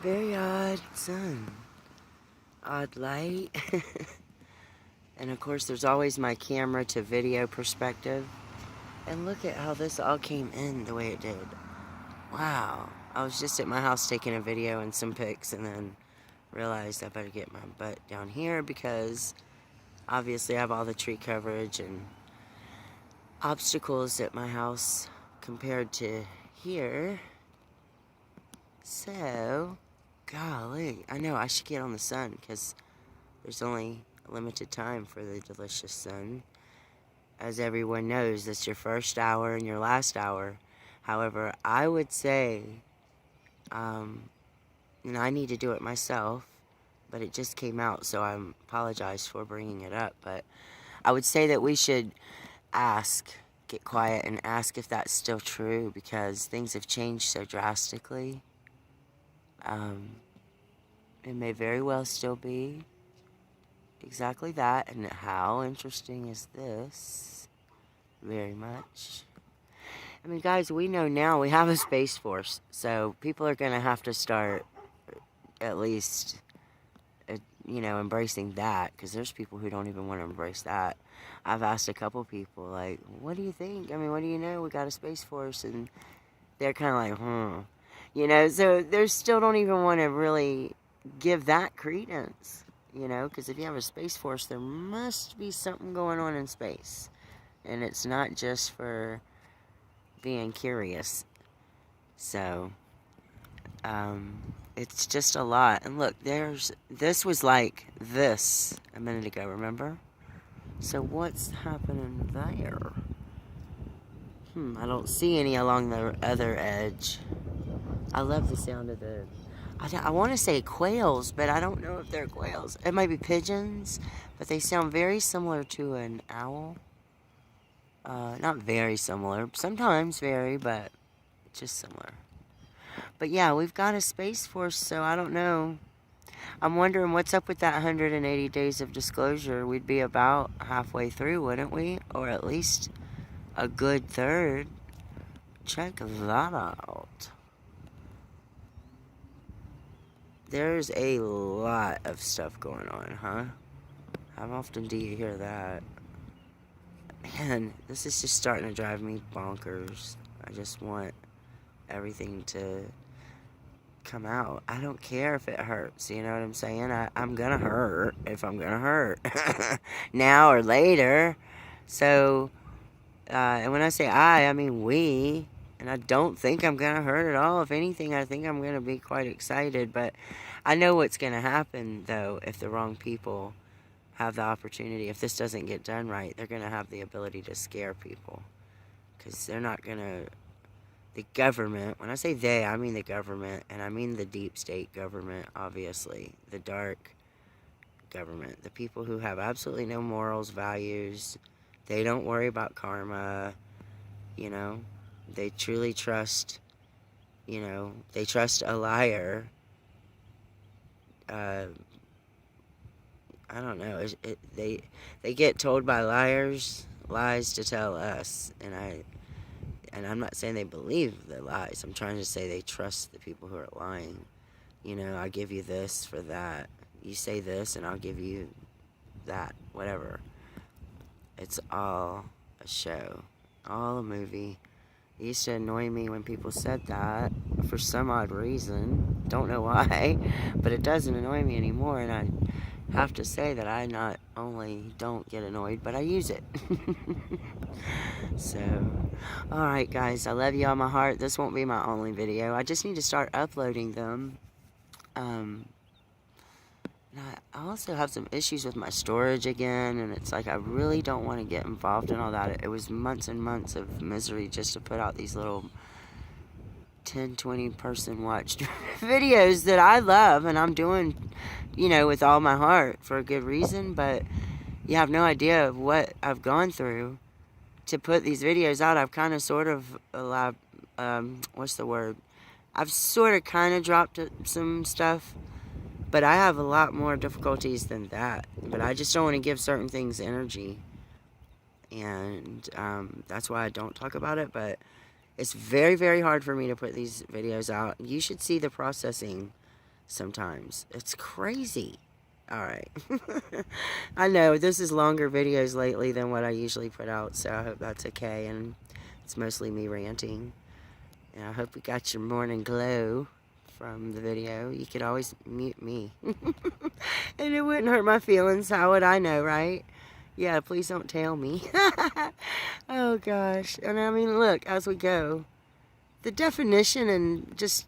Very odd sun. Odd light. And of course, there's always my camera to video perspective. And look at how this all came in the way it did. Wow. I was just at my house taking a video and some pics, and then realized I better get my butt down here because obviously I have all the tree coverage and obstacles at my house compared to here. So, golly, I know I should get on the sun because there's only a limited time for the delicious sun. As everyone knows, that's your first hour and your last hour. However, I would say, and I need to do it myself, but it just came out, so I apologize for bringing it up. But I would say that we should get quiet and ask if that's still true because things have changed so drastically. It may very well still be exactly that. And how interesting is this? Very much. I mean, guys, we know now we have a Space Force, so people are going to have to start at least, embracing that, because there's people who don't even want to embrace that. I've asked a couple people, like, what do you think? I mean, what do you know? We got a Space Force, and they're kind of like, so they still don't even want to really give that credence, because if you have a Space Force, there must be something going on in space, and it's not just for being curious. So, it's just a lot. And look, this was like this a minute ago, remember? So what's happening there? I don't see any along the other edge. I love the sound of I want to say quails, but I don't know if they're quails. It might be pigeons, but they sound very similar to an owl. Not very similar. Sometimes very, but just similar. But yeah, we've got a Space Force, so I don't know. I'm wondering what's up with that 180 days of disclosure. We'd be about halfway through, wouldn't we? Or at least a good third. Check that out. There's a lot of stuff going on, huh? How often do you hear that? Man, this is just starting to drive me bonkers. I just want everything to come out. I don't care if it hurts, you know what I'm saying? I'm gonna hurt if I'm gonna hurt. Now or later. So, and when I say I mean we. And I don't think I'm gonna hurt at all. If anything, I think I'm gonna be quite excited. But I know what's gonna happen, though, if the wrong people have the opportunity. If this doesn't get done right, they're gonna have the ability to scare people. Because they're not gonna... The government, when I say they, I mean the government, and I mean the deep state government, obviously. The dark government. The people who have absolutely no morals, values. They don't worry about karma, They truly trust, they trust a liar. I don't know. They get told by lies to tell us, and I'm not saying they believe the lies. I'm trying to say they trust the people who are lying. I give you this for that. You say this, and I'll give you that. Whatever. It's all a show, all a movie. It used to annoy me when people said that for some odd reason. Don't know why, but it doesn't annoy me anymore, and I have to say that I not only don't get annoyed, but I use it. So, alright guys, I love you all my heart. This won't be my only video. I just need to start uploading them. I also have some issues with my storage again, and it's like I really don't want to get involved in all that. It was months and months of misery just to put out these little 10, 20 person watched videos that I love, and I'm doing, with all my heart for a good reason, but you have no idea of what I've gone through to put these videos out. I've kind of sort of allowed, what's the word? I've sort of kind of dropped some stuff. But I have a lot more difficulties than that. But I just don't want to give certain things energy. And that's why I don't talk about it. But it's very, very hard for me to put these videos out. You should see the processing sometimes. It's crazy. Alright. I know, this is longer videos lately than what I usually put out, so I hope that's okay, and it's mostly me ranting. And I hope you got your morning glow from the video. You could always mute me. And it wouldn't hurt my feelings. How would I know, right? Yeah, please don't tell me. Oh, gosh. And I mean, look, as we go, the definition and just